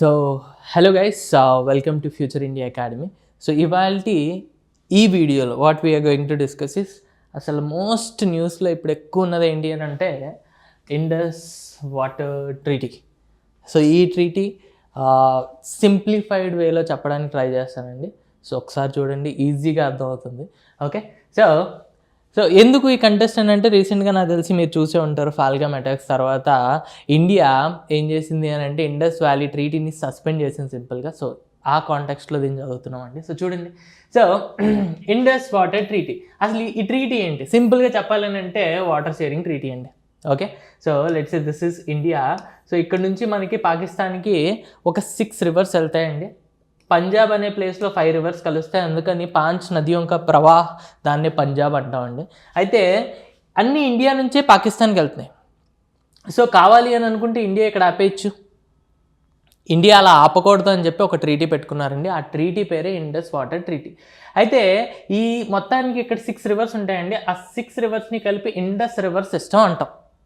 So hello guys, welcome to future India academy. So ఇవాల్టి ఈ వీడియోలో what we are going to discuss is అసలు most న్యూస్లో ఇప్పుడు ఎక్కువ ఉన్నది ఏంటి అని అంటే ఇండస్ వాటర్ ట్రీటీ. సో ఈ ట్రీటీ సింప్లిఫైడ్ వేలో చెప్పడానికి ట్రై చేస్తానండి. సో ఒకసారి చూడండి, ఈజీగా అర్థమవుతుంది. ఓకే, సో ఎందుకు ఈ కంటెస్ట్ అని అంటే రీసెంట్గా నాకు తెలిసి మీరు చూసే ఉంటారు, ఫాల్గమ్ అటాక్స్ తర్వాత ఇండియా ఏం చేసింది అని అంటే ఇండస్ వ్యాలీ ట్రీటీని సస్పెండ్ చేసింది సింపుల్గా. సో ఆ కాంటెక్స్ట్లో దీన్ని చదువుతున్నామండి. సో చూడండి, సో ఇండస్ వాటర్ ట్రీటీ, అసలు ఈ ట్రీటీ ఏంటి? సింపుల్గా చెప్పాలని అంటే వాటర్ షేరింగ్ ట్రీటీ అండి. Okay, so let's say this is India. So ఇక్కడ నుంచి మనకి పాకిస్తాన్కి ఒక 6 rivers వెళ్తాయండి. పంజాబ్ అనే ప్లేస్లో 5 rivers కలుస్తాయి, అందుకని 5 నదియోं का ప్రవాహ్, దాన్నే పంజాబ్ అంటామండి. అయితే అన్నీ ఇండియా నుంచే పాకిస్తాన్కి వెళ్తున్నాయి. సో కావాలి అని అనుకుంటే ఇండియా ఇక్కడ ఆపేయచ్చు. ఇండియా అలా ఆపకూడదు అని చెప్పి ఒక ట్రీటీ పెట్టుకున్నారండి. ఆ ట్రీటీ పేరే ఇండస్ వాటర్ ట్రీటీ. అయితే ఈ మొత్తానికి ఇక్కడ 6 rivers ఉంటాయండి. ఆ 6 riversని కలిపి ఇండస్ రివర్ సిస్టమ్ అంటాం.